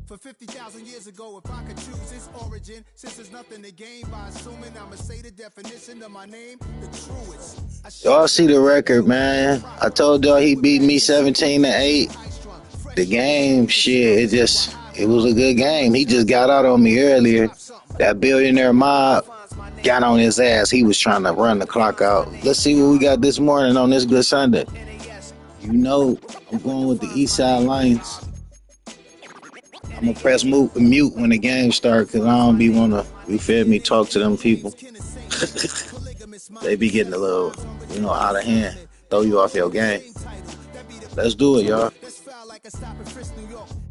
For 50,000 years ago, if I could choose its origin, since there's nothing to gain by assuming, I'ma say the definition of my name, the truest. Y'all see the record, man. I told y'all he beat me 17-8. The game, shit, it was a good game. He just got out on me earlier. That billionaire mob got on his ass. He was trying to run the clock out. Let's see what we got this morning on this good Sunday. You know, I'm going with the Eastside Lions. I'm going to press mute when the game starts because I don't be want to, you feel me, talk to them people. They be getting a little, out of hand. Throw you off your game. Let's do it, y'all.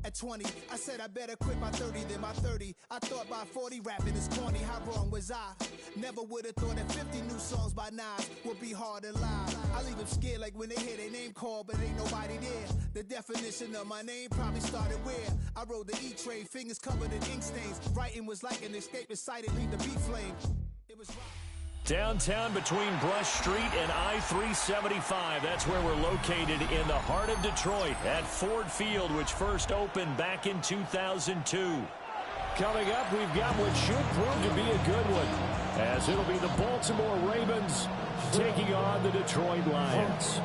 At 20, I said I better quit by 30 than by 30. I thought by 40 rapping is corny. How wrong was I? Never would have thought that 50 new songs by Nas would be hard to lie. I leave them scared like when they hear their name called, but ain't nobody there. The definition of my name probably started where I rode the E-train, fingers covered in ink stains. Writing was like an escape excited, leave the beat flame. It was right. Downtown between Brush Street and I-375. That's where we're located in the heart of Detroit at Ford Field, which first opened back in 2002. Coming up, we've got what should prove to be a good one, as it'll be the Baltimore Ravens taking on the Detroit Lions.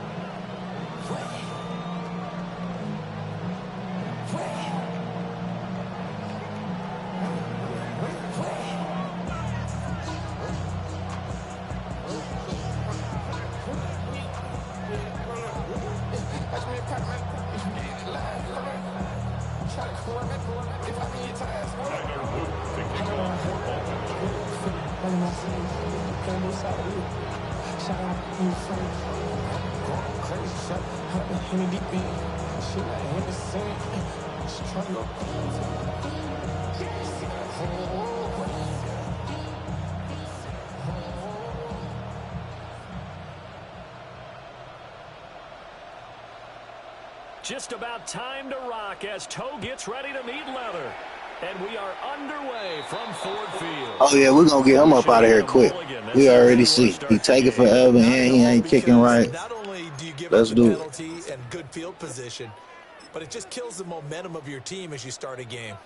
Just about time to rock as Toe gets ready to meet leather. And we are underway from Ford Field. Oh, yeah, we're going to get him up out of here quick. We already see. He taking forever and he ain't kicking right. Let's do it. And good field position, but it just kills the momentum of your team as you start a game.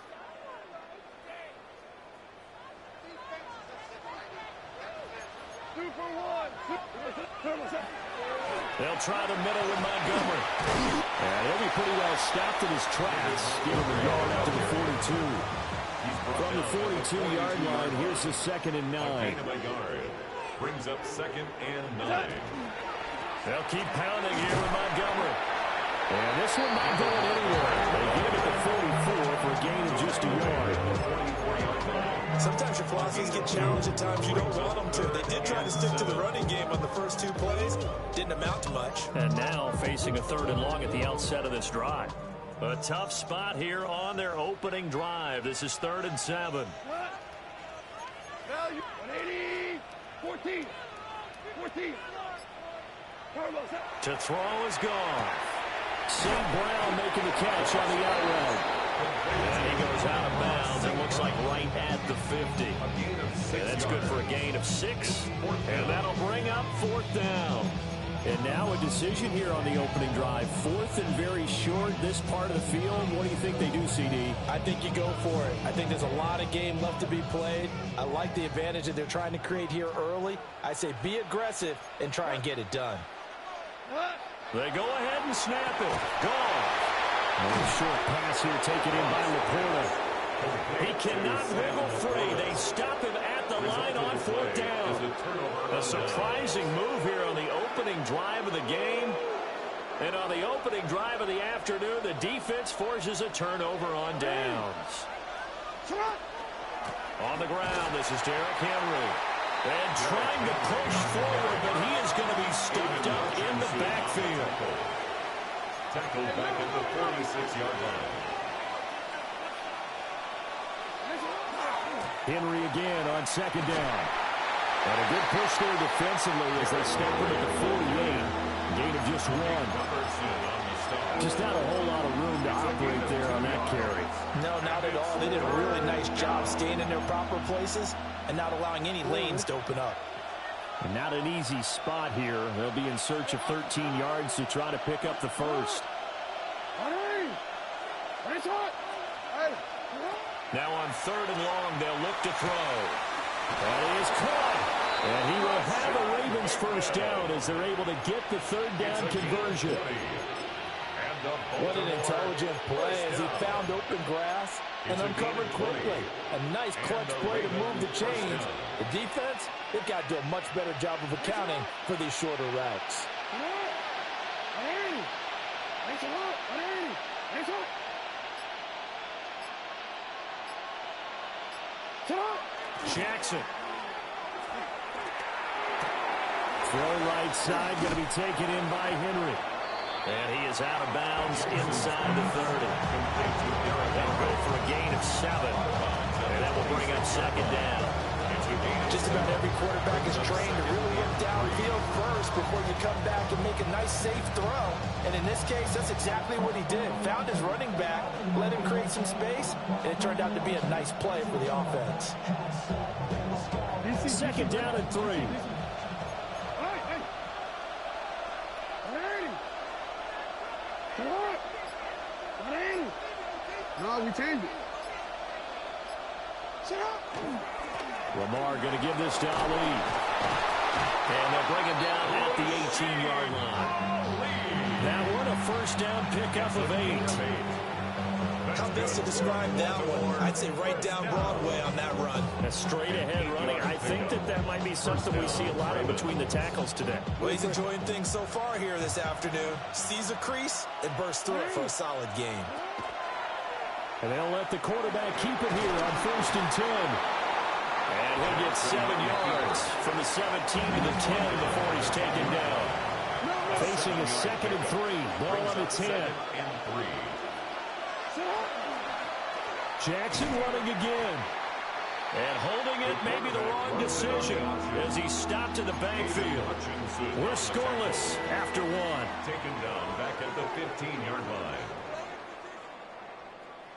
They'll try the middle with Montgomery. And he'll be pretty well stopped in his tracks. Give him a yard out to the 42. From the 42-yard line, here's the 2nd and 9. Brings up 2nd and 9. They'll keep pounding here with Montgomery. And this one not going anywhere. They give it to 44 for a gain of just a yard. Sometimes your philosophies get challenged at times you don't want them to. They did try to stick to the running game on the first 2 plays. Didn't amount to much. And now facing a 3rd and long at the outset of this drive. A tough spot here on their opening drive. This is 3rd and 7. 180, 14. To throw is gone. St. Brown making the catch on the out route. And he goes out of bounds. It looks like right at the 50. And that's good for a gain of 6. And that'll bring up 4th down. And now a decision here on the opening drive. 4th and very short, this part of the field. What do you think they do, CD? I think you go for it. I think there's a lot of game left to be played. I like the advantage that they're trying to create here early. I say be aggressive and try and get it done. They go ahead and snap it. Gone. A short pass here taken in by Laporta. He cannot wiggle free. They stop him at the line on 4th down. A surprising move here on the opening drive of the game. And on the opening drive of the afternoon, the defense forces a turnover on downs. On the ground, this is Derrick Henry. And trying to push forward, but he is going to be stuffed up in the backfield. Tackled back at the 46-yard line. Henry again on 2nd down. And a good push there defensively as they step him at the 48. Gain of just 1. Just not a whole lot of room to operate there on that carry. No, not at all. They did a really nice job staying in their proper places and not allowing any lanes to open up. And not an easy spot here. They'll be in search of 13 yards to try to pick up the first. Now on 3rd and long, they'll look to throw. That is caught. And he will have a Ravens first down as they're able to get the 3rd down conversion. What an intelligent play as he found open grass and uncovered quickly. A nice clutch play to move the chains. The defense, they've got to do a much better job of accounting for these shorter routes. Jackson. Throw right side, going to be taken in by Henry. And he is out of bounds inside the 30. They'll go for a gain of 7. And that will bring up 2nd down. Just about every quarterback is trained to really get downfield first before you come back and make a nice, safe throw. And in this case, that's exactly what he did. Found his running back, let him create some space, and it turned out to be a nice play for the offense. 2nd down and 3. No, we changed it. Lamar going to give this to Ali. And they'll bring him down at the 18-yard line. That one, a first down pickup of 8. How best to describe that one? I'd say right down Broadway on that run. A straight-ahead running. I think that might be something we see a lot of between the tackles today. Well, he's enjoying things so far here this afternoon. Sees a crease and bursts through it for a solid gain. And they'll let the quarterback keep it here on 1st and 10. And he'll get 7 yards from the 17 to the 10 before he's taken down. Facing a 2nd and 3. Ball on the 10. Jackson running again. And holding it, maybe the wrong decision as he stopped in the backfield. We're scoreless after 1. Taken down back at the 15-yard line.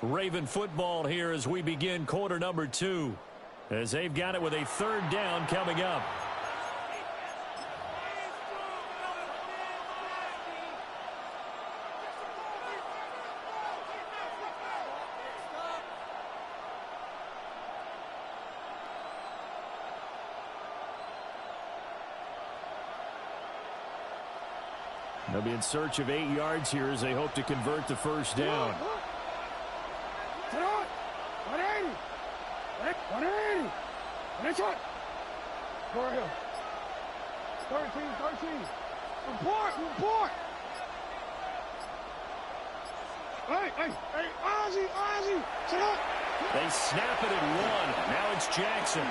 Raven football here as we begin quarter number 2. As they've got it with a 3rd down coming up. They'll be in search of 8 yards here as they hope to convert the first down. 180. Next one. Go right here. 13. Report. Hey, Ozzy. Sit up. They snap it at 1. Now it's Jackson.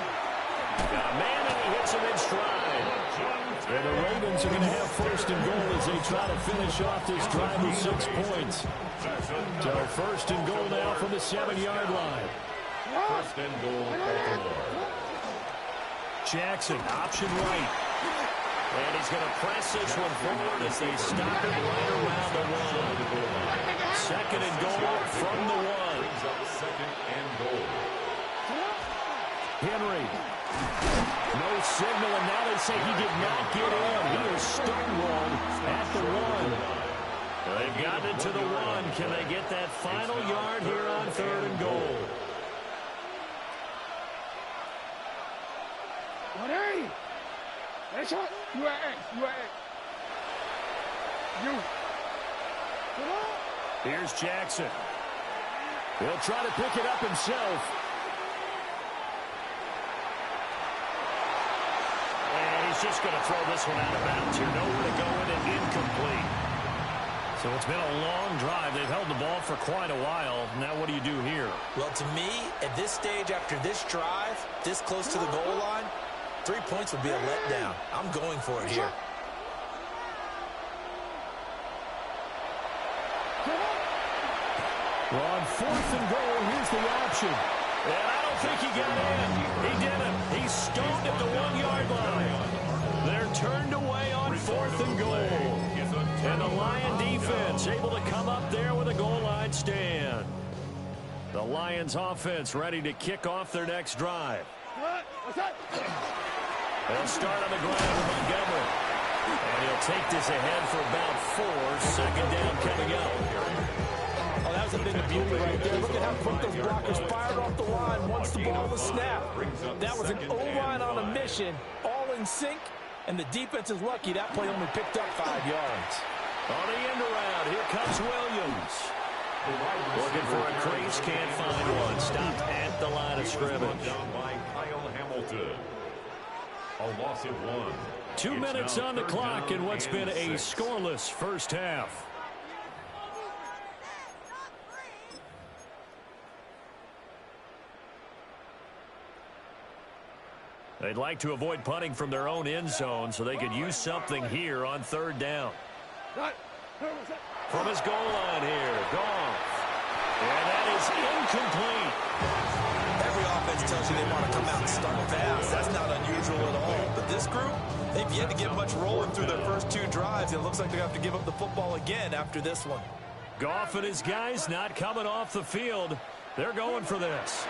Got a man and he hits him in stride. And the Ravens are going to have 1st and goal as they try to finish off this drive with 6 points. So 1st and goal now from the 7-yard line. 1st and goal, Baltimore. Jackson, option right. And he's going to press this one forward as they stop it right around the 1. 2nd and goal from the 1. 2nd and goal. Henry. No signal, and now they say he did not get in. He is stonewalled at the 1. They've gotten it to the 1. Can they get that final yard here on 3rd and goal? 180. That's what. You at X. You. Come on. Here's Jackson. He'll try to pick it up himself. And he's just going to throw this one out of bounds here. Nowhere to go in it, incomplete. So it's been a long drive. They've held the ball for quite a while. Now what do you do here? Well, to me, at this stage after this drive, this close to the goal line, 3 points would be a letdown. I'm going for it here. Well, on 4th and goal, here's the option. And I don't think he got in. He didn't. He's stoned at the 1-yard line. They're turned away on 4th and goal. And the Lion defense able to come up there with a goal line stand. The Lions offense ready to kick off their next drive. What's that? They'll start on the ground with Montgomery. And he'll take this ahead for about 4. 2nd down coming up. Oh, that was a been the beauty right there. Look at how quick those blockers fired off the line once the ball was snapped. That was an O-line on a mission, all in sync, and the defense is lucky that play only picked up 5 yards. On the end around, here comes Williams. Looking for a crease, can't find one. Stopped at the line of scrimmage. Down by Kyle Hamilton. A loss of 1. 2 minutes on the clock in what's been a scoreless first half. They'd like to avoid punting from their own end zone so they could use something here on 3rd down. From his goal line here, Goff. And that is incomplete. Every offense tells you they want to come out and start fast. That's not unusual at all. But this group, they've yet to get much rolling through their first 2 drives. It looks like they have to give up the football again after this one. Goff and his guys not coming off the field. They're going for this.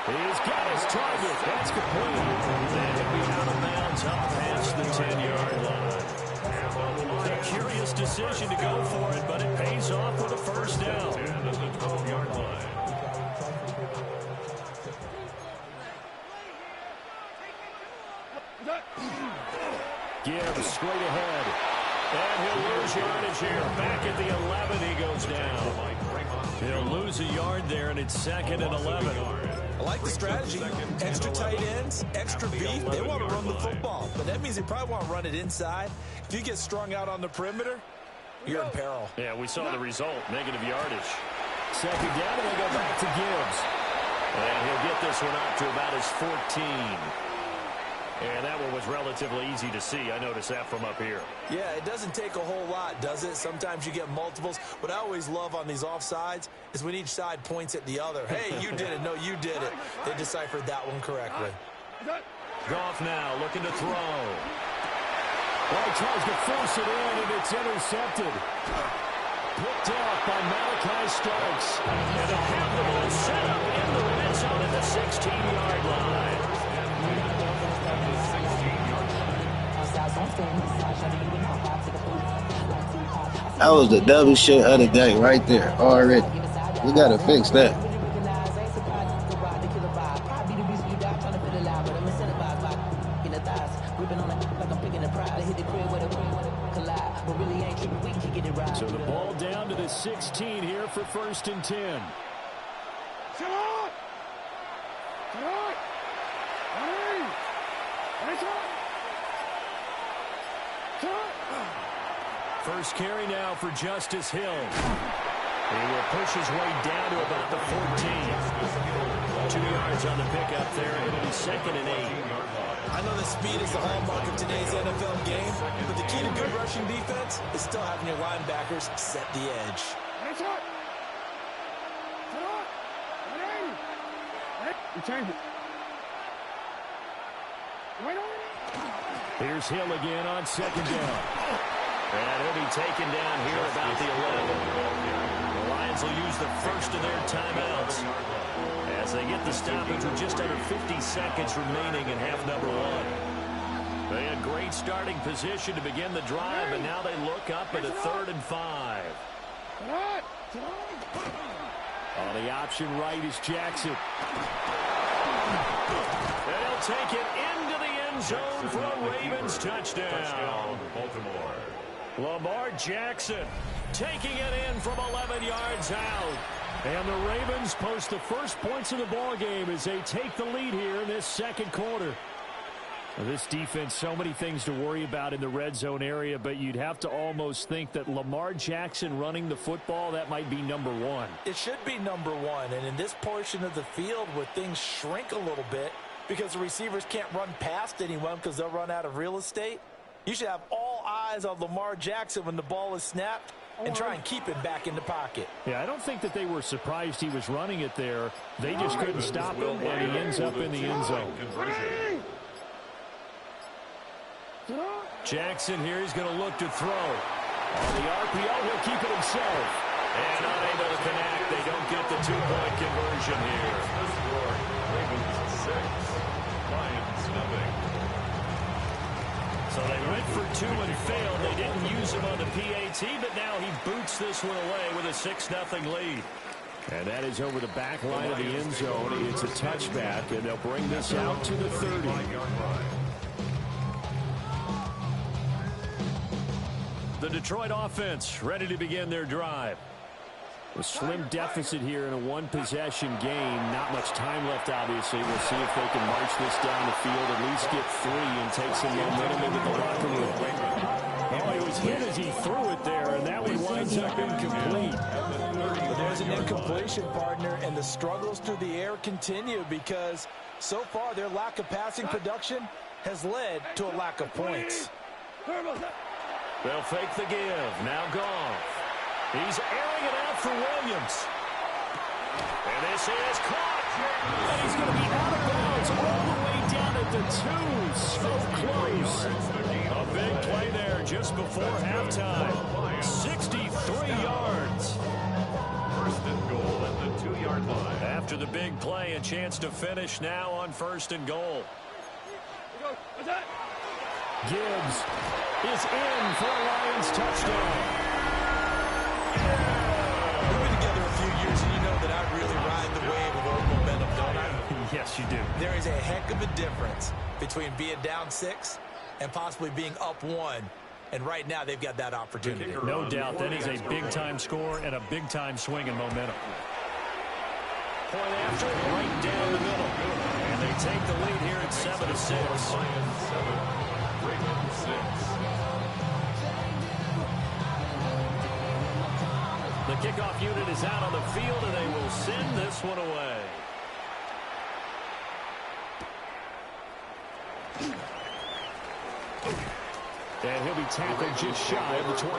He's got his target. That's complete. And he'll be out of bounds up past the 10-yard line. A curious decision to go for it, but it pays off with a first down. At the 12-yard line. Gibbs straight ahead. And he'll lose yardage here. Back at the 11, he goes down. He'll lose a yard there, and it's 2nd and 11. I like the strategy. Extra tight ends, extra beef. They want to run the football, but that means they probably want to run it inside. If you get strung out on the perimeter, you're in peril. Yeah, we saw the result, negative yardage. 2nd down, and they go back to Gibbs. And he'll get this one up to about his 14. And that one was relatively easy to see. I noticed that from up here. Yeah, it doesn't take a whole lot, does it? Sometimes you get multiples. What I always love on these offsides is when each side points at the other. Hey, you did it. No, you did it. They deciphered that one correctly. Goff now looking to throw. Well, he tries to force it in, and it's intercepted. Picked off by Malachi Starks. And they'll have the ball set up in the red zone at the 16-yard line. That was the double shit of the day right there already. We got to fix that. So the ball down to the 16 here for 1st and 10. First carry now for Justice Hill. He will push his way down to about the 14. 2 yards on the pickup there. It'll be 2nd and 8. I know that speed is the hallmark of today's NFL game, but the key to good rushing defense is still having your linebackers set the edge. Here's Hill again on 2nd down. And he'll be taken down here about the 11. The Lions will use the first of their timeouts as they get the stoppage with just under 50 seconds remaining in half number 1. They had great starting position to begin the drive, and now they look up at a 3rd and 5. On the option right is Jackson. They'll take it into the end zone for a Ravens touchdown. Baltimore. Lamar Jackson taking it in from 11 yards out. And the Ravens post the first points of the ball game as they take the lead here in this 2nd quarter. Now, this defense, so many things to worry about in the red zone area, but you'd have to almost think that Lamar Jackson running the football, that might be number 1. It should be number 1, and in this portion of the field where things shrink a little bit because the receivers can't run past anyone because they'll run out of real estate, you should have all eyes on Lamar Jackson when the ball is snapped and try and keep him back in the pocket. Yeah, I don't think that they were surprised he was running it there. They just couldn't stop him, and he ends up in the end zone. Jackson here, he's going to look to throw. On the RPO, he'll keep it himself. And unable to connect. They don't get the 2-point conversion here. Ravens 6, Lions nothing. So Well, they went for 2 and failed. They didn't use him on the PAT, but now he boots this one away with a 6-0 lead. And that is over the back line of the end zone. It's a touchback, and they'll bring this out to the 30. The Detroit offense ready to begin their drive. A slim deficit here in a one-possession game. Not much time left, obviously. We'll see if they can march this down the field, at least get 3 and take some momentum into the locker room. Oh, he was hit as he threw it there, and that one winds up incomplete. But there's an incompletion, partner, and the struggles through the air continue because so far their lack of passing production has led to a lack of points. They'll fake the give. Now Goff. He's airing it out for Williams. And this is caught. And he's going to be out of bounds all the way down at the 2. So close. A big play there just before halftime. 63 yards. First and goal at the 2-yard line. After the big play, a chance to finish now on 1st and goal. Gibbs is in for a Lions touchdown. We've been together a few years, and you know that I really ride the wave of old momentum, don't I? Yes, you do. There is a heck of a difference between being down 6 and possibly being up 1. And right now, they've got that opportunity. No doubt. That is a big-time score and a big-time swing in momentum. Point after, right down the middle. And they take the lead here at 7-6. Lions 7, Ravens 6. The kickoff unit is out on the field, and they will send this one away. And he'll be tackled just shy of the 25.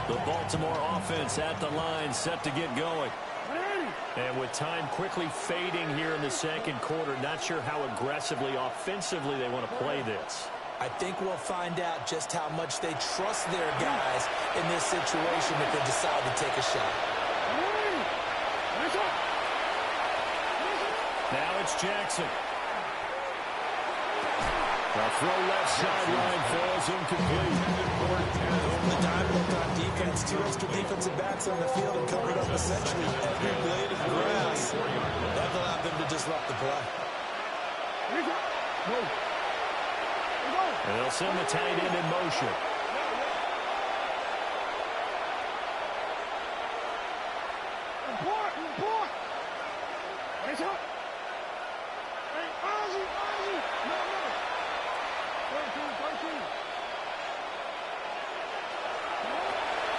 The Baltimore offense at the line, set to get going. And with time quickly fading here in the second quarter, not sure how aggressively, offensively they want to play this. I think we'll find out just how much they trust their guys in this situation if they decide to take a shot. Now it's Jackson. The throw left sideline falls incomplete. The time on defense, 2 extra defensive backs on the field and covered up essentially every blade of grass. That allowed them to disrupt the play. And they'll send the tight end in motion.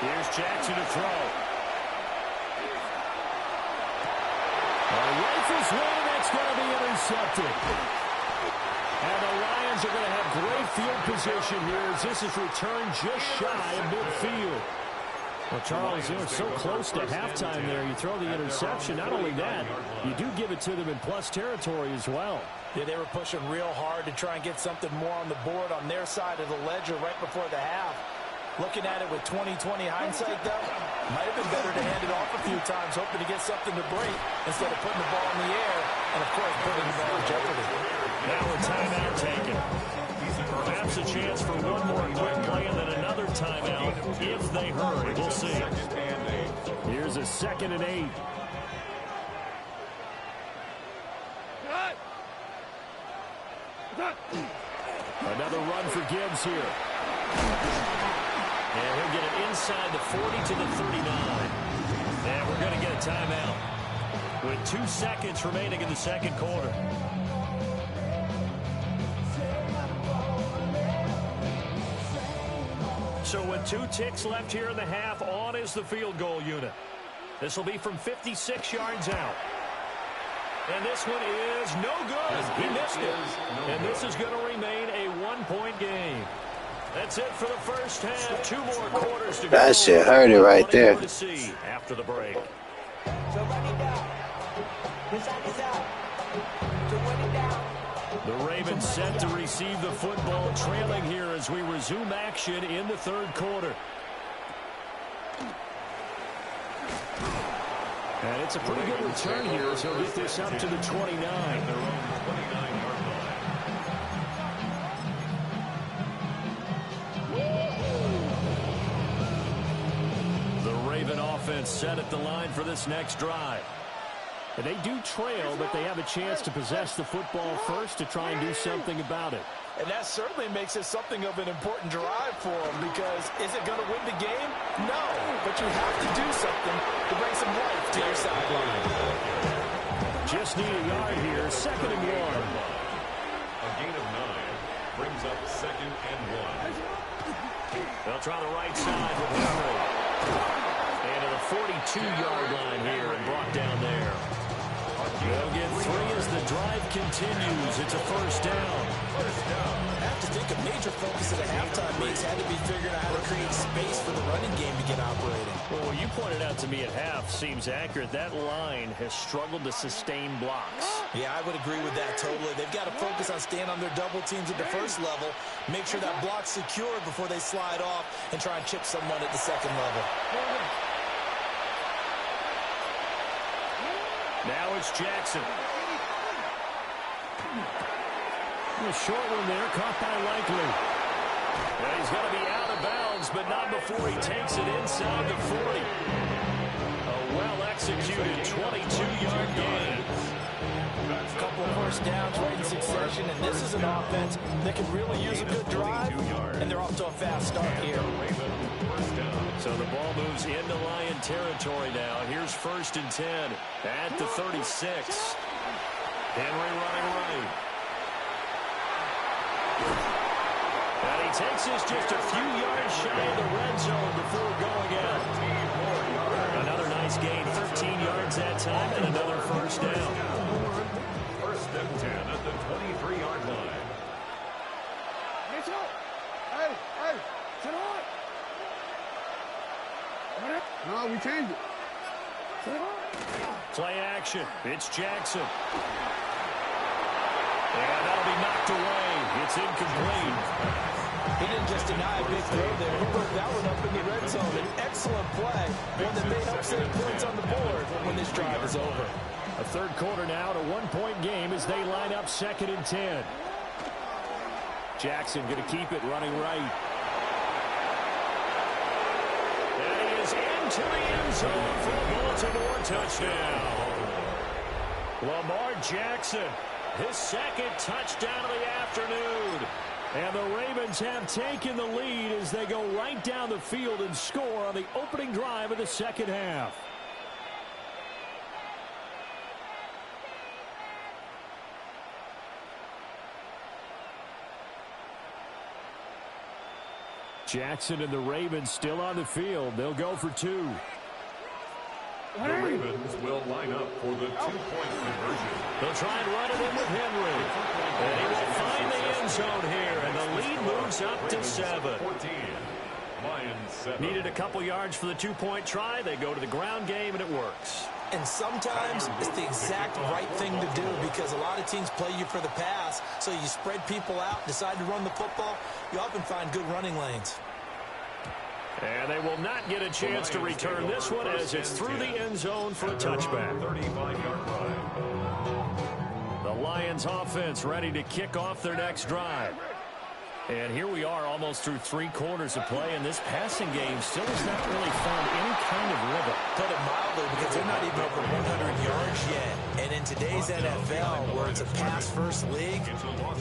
Here's Jackson to throw. Rifles one, that's going to be intercepted. And the Lions are going to have great field position here as this is returned just shy of midfield. Well, Charles, they're so close to halftime there. You throw the interception. Not only that, you do give it to them in plus territory as well. Yeah, they were pushing real hard to try and get something more on the board on their side of the ledger right before the half. Looking at it with 20/20 hindsight, though, might have been better to hand it off a few times, hoping to get something to break instead of putting the ball in the air and, of course, putting the ball in jeopardy. Now a timeout taken. Perhaps a chance for one more quick play and then another timeout if they hurry. We'll see. Here's a 2nd and 8. Another run for Gibbs here. And he'll get it inside the 40 to the 39. And we're going to get a timeout with 2 seconds remaining in the second quarter. So with 2 ticks left here in the half, on is the field goal unit. This will be from 56 yards out. And this one is no good. He missed it. And this is going to remain a 1-point game. That's it for the first half. 2 more quarters to go. That shit hurt it right there. To see after the break. The Ravens set to receive the football, trailing here as we resume action in the third quarter. And it's a pretty good return here as he'll get this up to the 29. Their own 29-yard line. The Raven offense set at the line for this next drive. And they do trail, but they have a chance to possess the football first to try and do something about it. And that certainly makes it something of an important drive for them, because is it going to win the game? No, but you have to do something to bring some life to your sideline. Just need a yard here, 2nd and 1. A gain of 9 brings up 2nd and 1. They'll try the right side with Henry. And to the 42-yard line here and brought down there. They'll get 3 as the drive continues. It's a first down. I have to think a major focus of the halftime meets had to be figuring out how to create space for the running game to get operating. Well, what you pointed out to me at half seems accurate. That line has struggled to sustain blocks. Yeah, I would agree with that totally. They've got to focus on staying on their double teams at the first level, make sure that block's secured before they slide off and try and chip someone at the second level. Now it's Jackson. A short one there, caught by Likely. And he's going to be out of bounds, but not before he takes it inside the 40. A well-executed 22-yard gain. A couple of first downs right in succession, and this is an offense that can really use a good drive, and they're off to a fast start here. So the ball moves into Lion territory now. Here's 1st and 10 at the 36. Henry running right. And he takes this just a few yards shy of the red zone before going out. Another nice gain, 13 yards that time, and another first down. 1st and 10 at the 23-yard line. Hey, sit on. No, we changed it. Play action. It's Jackson. And that'll be knocked away. It's incomplete. He didn't just deny a big throw there. He broke that one up in the red zone. An excellent play. One that may help save points on the board when this drive is over. A third quarter now, a one-point game as they line up 2nd and 10. Jackson going to keep it running right. And he is into the end zone for a Baltimore touchdown. Lamar Jackson, his 2nd touchdown of the afternoon. And the Ravens have taken the lead as they go right down the field and score on the opening drive of the second half. Jackson and the Ravens still on the field. They'll go for 2. The Ravens will line up for the 2-point conversion. They'll try and run it in with Henry. And he will find the end zone here, and the lead moves up to 7. 14. Lions 7. Needed a couple yards for the 2-point try. They go to the ground game, and it works. And sometimes it's the exact right thing to do, because a lot of teams play you for the pass, so you spread people out, decide to run the football. You often find good running lanes. And they will not get a chance to return this one as it's through the end zone for a touchback. 35-yard line. The Lions offense ready to kick off their next drive. And here we are almost through 3 quarters of play, and this passing game still has not really found any kind of rhythm. Put it mildly, because they're not even over 100 yards yet. And in today's NFL, where it's a pass-first league,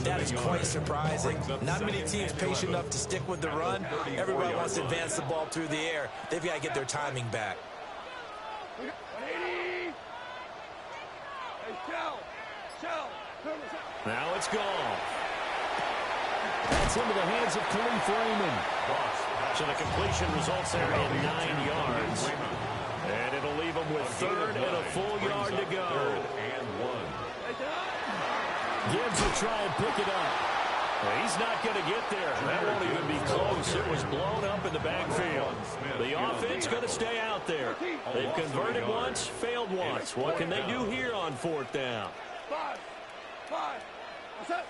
that is quite surprising. Not many teams patient enough to stick with the run. Everybody wants to advance the ball through the air. They've got to get their timing back. Now it's gone. That's into the hands of Khalif Raymond. So the completion results there in 9 yards. And it'll leave him with 3rd and a full yard to go. 3rd and 1. Gibbs will try and pick it up. Well, he's not going to get there. That won't even be close. It was blown up in the backfield. The offense going to stay out there. They've converted once, failed once. What can they do here on 4th down? 5. What's up?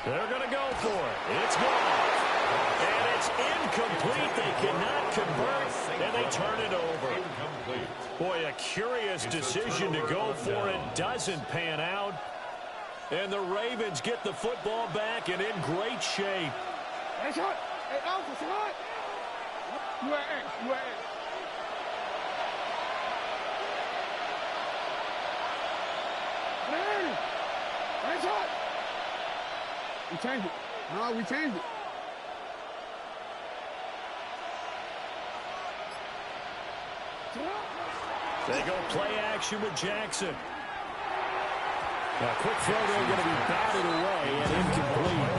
They're going to go for it. It's gone. And it's incomplete. They cannot convert, and they turn it over. Incomplete. Boy, a curious decision to go for it. Doesn't pan out. And the Ravens get the football back and in great shape. Hey, shot. Hey, Alpha, shot. You at X. You at X. Hey, shot. We changed it. No, we changed it. They go play action with Jackson. Now, quick throw there, going to be batted away and incomplete.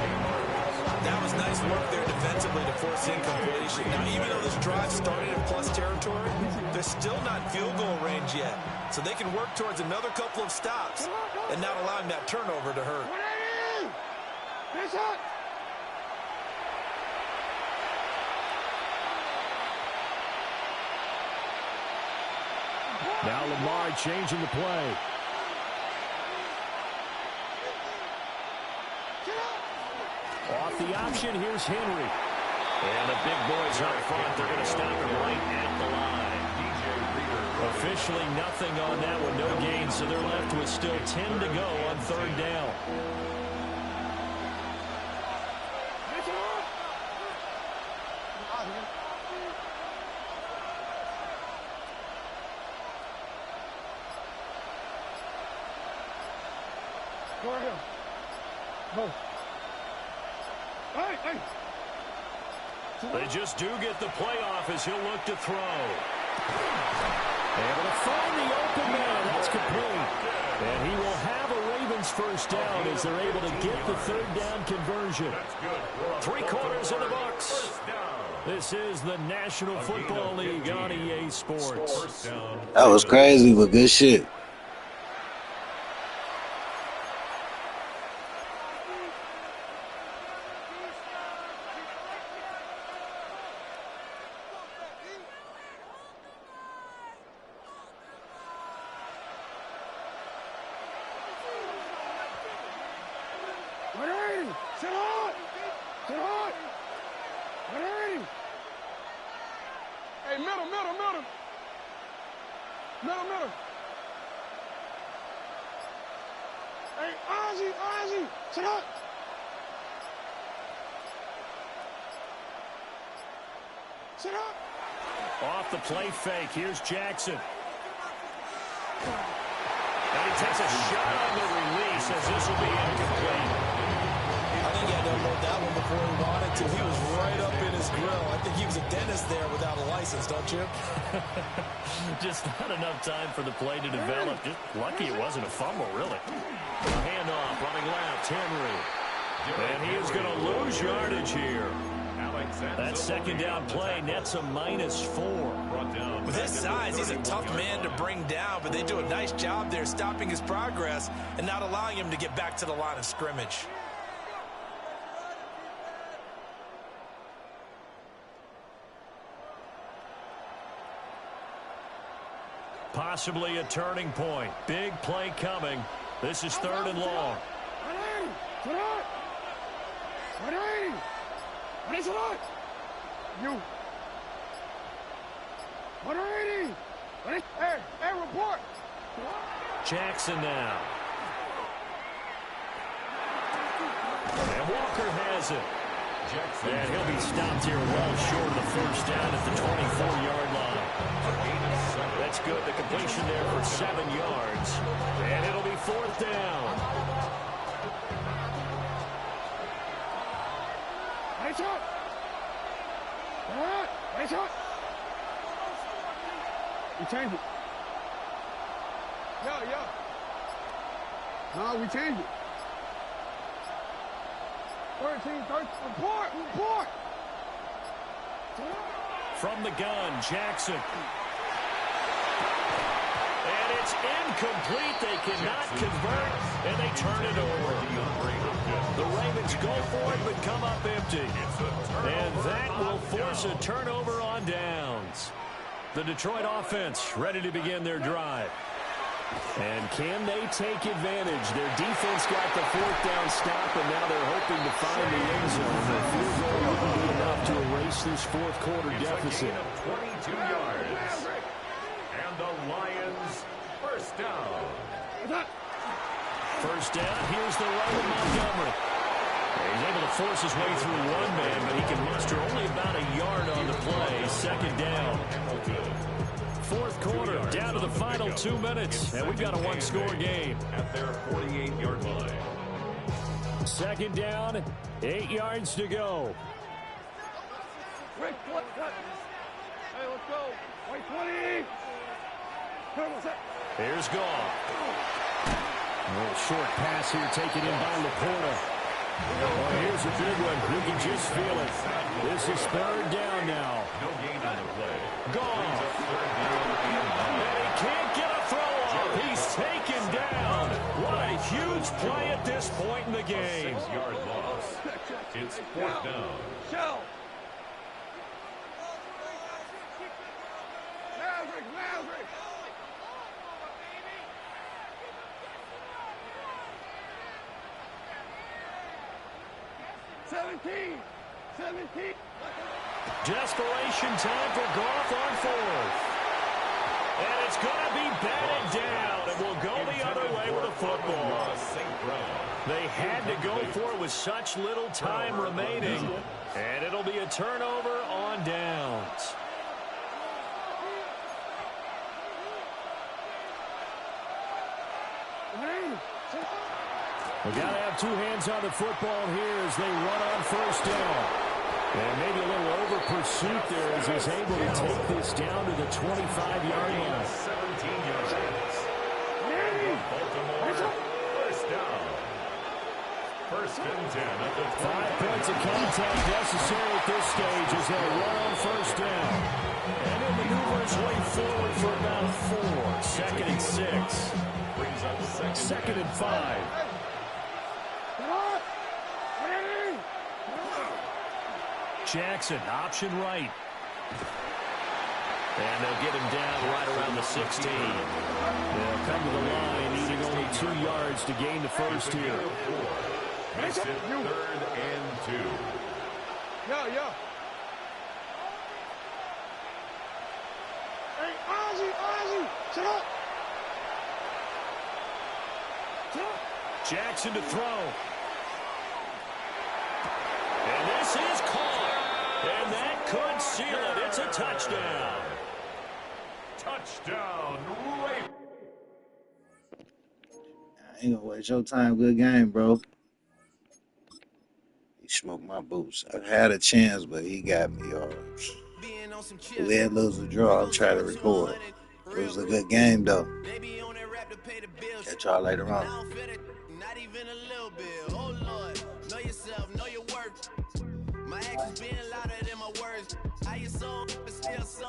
That was nice work there defensively to force incompletion. Now, even though this drive started in plus territory, they're still not field goal range yet. So they can work towards another couple of stops and not allowing that turnover to hurt. Hey, shot. Now Lamar changing the play. Off the option, here's Henry. And the big boys up front, they're going to stop him right at the line. Officially nothing on that one, no gain, so they're left with still 10 to go on third down. Go ahead. Go. Hey, hey. They just do get the playoff as he'll look to throw. Able to find the open man. That's complete. And he will have a Ravens first down as they're able to get the third down conversion. 3 quarters in the books. This is the National Football League on EA Sports. That was crazy, but good shit. Sit hard. Sit hard. Hey, middle. Middle. Hey, Ozzy. Sit up. Sit up. Off the play fake. Here's Jackson. And he takes a shot on the release as this will be incomplete. I think he had to unload that one before he wanted to. He was right up in his grill. I think he was a dentist there without a license, don't you? Just not enough time for the play to develop. Just lucky it wasn't a fumble, really. Handoff, running left, Henry. And he is going to lose yardage here. That second down play nets a -4. With his size, he's a tough man to bring down, but they do a nice job there stopping his progress and not allowing him to get back to the line of scrimmage. Possibly a turning point. Big play coming. This is 3rd and long. You. 180. Hey, report. Jackson now. And Walker has it. And he'll be stopped here well short of the first down at the 24-yard line. That's good. The completion there for 7 yards. And it'll be 4th down. Nice shot. Nice shot. We changed it. Yeah. No, we changed it. 13. Report. From the gun, Jackson. And it's incomplete. They cannot convert, and they turn it over. The Ravens go for it, but come up empty. And that will force a turnover on downs. The Detroit offense ready to begin their drive. And can they take advantage? Their defense got the 4th down stop, and now they're hoping to find the end zone. The field goal wouldn't be enough to erase reduce this fourth quarter deficit. 22 yards. And the Lions first down. First down, here's the right of Montgomery. He's able to force his way through one man, but he can muster only about a yard on the play. Second down. Fourth quarter, down to the final 2 minutes, and we've got a one-score game. At their 48-yard line. Second down, 8 yards to go. Rick, cut. Hey, let's go. White 20. Here's Goff. A little short pass here taken in by Laporta. Oh, here's a big one. You can just feel it. This is third down now. No gain on the play. Goff. And he can't get a throw off. He's taken down. What a huge play at this point in the game. 6-yard loss. It's fourth down. Shell. Maverick. 17. Desperation time for Goff on fourth. And it's going to be batted down. And will go the other way with a football. They had to go for it with such little time remaining. And it'll be a turnover on downs. We got to have two hands on the football here as they run on first down. And maybe a little over pursuit there as he's able to take this down to the 25-yard line. 17 yards. Baltimore, first down. First and 10 at the 20. 5 points of contact necessary at this stage as they run on first down. And he'll maneuver his way forward for about 4. Second and 6. Brings up Second and 5. Jackson, option right. And they'll get him down right around the 16. They'll come to the line, needing only 2 yards to gain the first here. Makes it third and 2. Yeah. Hey, Ozzy, sit up. Jackson to throw. And this is caught. And that could seal it. It's a touchdown. Touchdown, Ravens. I ain't gonna waste your time. Good game, bro. He smoked my boots. I had a chance, but he got me. Win, lose, or draw. I'll try to record. It was a good game, though. Catch y'all later on. Not even a little bit. Oh Lord, know yourself, know your worth. My actions being louder than my words. I am so, but still so.